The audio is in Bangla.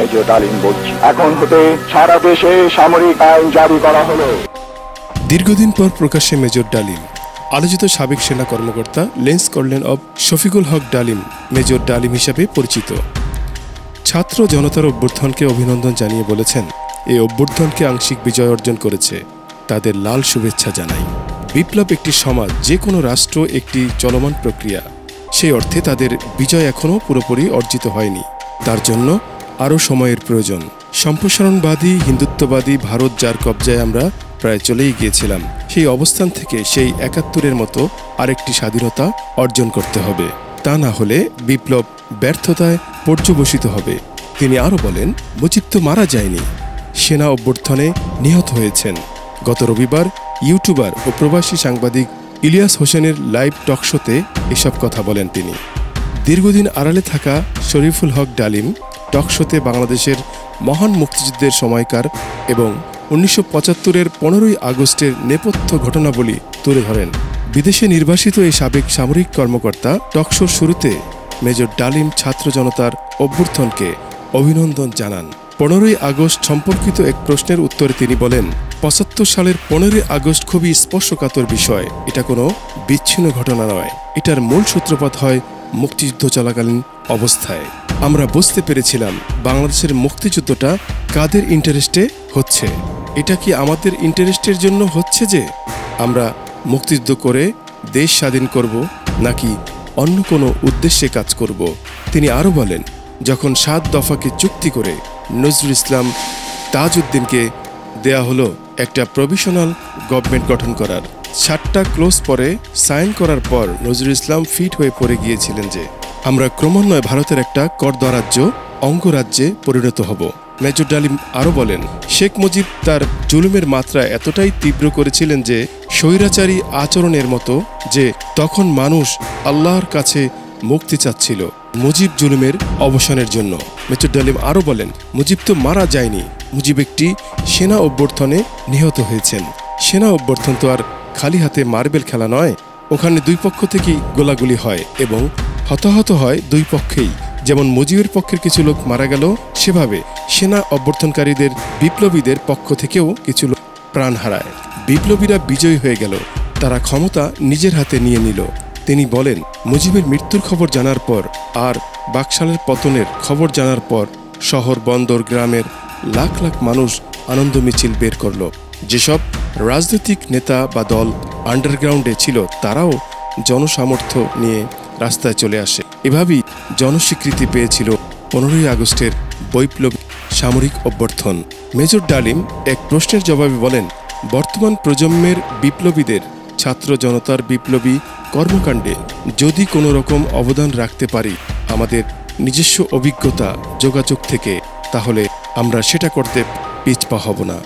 মেজর ডালিম বলছি, এখন হতে সারা দেশে সামরিক আইন জারি করা হলো। দীর্ঘদিন পর প্রকাশ্যে মেজর ডালিম। আলোচিত সাবেক সেনা কর্মকর্তা লেন্স কর্নেল অব শফিকুল হক ডালিম মেজর ডালিম হিসাবে পরিচিত। ছাত্র জনতার অভ্যুত্থানকে অভিনন্দন জানিয়ে বলেছেন, এই অভ্যুত্থানকে আংশিক বিজয় অর্জন করেছে, তাদের লাল শুভেচ্ছা জানাই। বিপ্লব একটি সমাজ, যে কোনো রাষ্ট্র একটি চলমান প্রক্রিয়া, সেই অর্থে তাদের বিজয় এখনও পুরোপুরি অর্জিত হয়নি, তার জন্য আরও সময়ের প্রয়োজন। সম্প্রসারণবাদী হিন্দুত্ববাদী ভারত যার কবজায় আমরা প্রায় চলেই গিয়েছিলাম, সেই অবস্থান থেকে সেই ৭১-এর মতো আরেকটি স্বাধীনতা অর্জন করতে হবে, তা না হলে বিপ্লব ব্যর্থতায় পর্যবসিত হবে। তিনি আরও বলেন, মুজিব তো মারা যায়নি, সেনা অভ্যুত্থানে নিহত হয়েছেন। গত রবিবার ইউটিউবার ও প্রবাসী সাংবাদিক ইলিয়াস হোসেনের লাইভ টকশোতে এসব কথা বলেন তিনি। দীর্ঘদিন আড়ালে থাকা শরীফুল হক ডালিম টকশোতে বাংলাদেশের মহান মুক্তিযুদ্ধের সময়কার এবং ১৯৭৫-এর ১৫ই আগস্টের নেপথ্য ঘটনাবলী তুলে ধরেন। বিদেশে নির্বাসিত এই সাবেক সামরিক কর্মকর্তা টকশোর শুরুতে মেজর ডালিম ছাত্র জনতার অভ্যুত্থানকে অভিনন্দন জানান। ১৫ই আগস্ট সম্পর্কিত এক প্রশ্নের উত্তরে তিনি বলেন, ৭৫ সালের ১৫ই আগস্ট খুবই স্পর্শকাতর বিষয়, এটা কোনো বিচ্ছিন্ন ঘটনা নয়, এটার মূল সূত্রপাত হয় মুক্তিযুদ্ধ চলাকালীন অবস্থায়। আমরা বুঝতে পেরেছিলাম বাংলাদেশের মুক্তিযুদ্ধটা কাদের ইন্টারেস্টে হচ্ছে। এটা কি আমাদের ইন্টারেস্টের জন্য হচ্ছে যে আমরা মুক্তিযুদ্ধ করে দেশ স্বাধীন করব, নাকি অন্য কোনো উদ্দেশ্যে কাজ করব? তিনি আরও বলেন, যখন ৭ দফাকে চুক্তি করে নজরুল ইসলাম তাজউদ্দিনকে দেয়া হলো একটা প্রভিশনাল গভর্নমেন্ট গঠন করার, ৭টা ক্লোজ পরে সাইন করার পর নজরুল ইসলাম ফিট হয়ে পড়ে গিয়েছিলেন যে আমরা ক্রমান্বয়ে ভারতের একটা করদ্বারাজ্য অঙ্গরাজ্যে পরিণত হব। মেজর ডালিম আরও বলেন, শেখ মুজিব তার জুলুমের মাত্রা এতটাই তীব্র করেছিলেন যে স্বৈরাচারী আচরণের মতো, যে তখন মানুষ আল্লাহর কাছে মুক্তি চাচ্ছিল মুজিব জুলুমের অবসানের জন্য। মেজর ডালিম আরও বলেন, মুজিব তো মারা যায়নি, মুজিব একটি সেনা অভ্যুত্থানে নিহত হয়েছেন। সেনা অভ্যুত্থান তো আর খালি হাতে মার্বেল খেলা নয়, ওখানে দুই পক্ষ থেকেই গোলাগুলি হয় এবং হতাহত হয় দুই পক্ষেই। যেমন মুজিবের পক্ষের কিছু লোক মারা গেল, সেভাবে সেনা অভ্যুত্থানকারীদের বিপ্লবীদের পক্ষ থেকেও কিছু লোক প্রাণ হারায়। বিপ্লবীরা বিজয়ী হয়ে গেল, তারা ক্ষমতা নিজের হাতে নিয়ে নিল। তিনি বলেন, মুজিবের মৃত্যুর খবর জানার পর আর বাকশালের পতনের খবর জানার পর শহর বন্দর গ্রামের লাখ লাখ মানুষ আনন্দ মিছিল বের করল। যেসব রাজনৈতিক নেতা বা দল আন্ডারগ্রাউন্ডে ছিল, তারাও জনসামর্থ্য নিয়ে রাস্তায় চলে আসে। এভাবেই জনস্বীকৃতি পেয়েছিল ১৫ই আগস্টের বৈপ্লবিক সামরিক অভ্যুত্থান। মেজর ডালিম এক প্রশ্নের জবাবে বলেন, বর্তমান প্রজন্মের বিপ্লবীদের ছাত্র জনতার বিপ্লবী কর্মকাণ্ডে যদি কোনো রকম অবদান রাখতে পারি আমাদের নিজস্ব অভিজ্ঞতা যোগাযোগ থেকে, তাহলে আমরা সেটা করতে পিছপা হব না।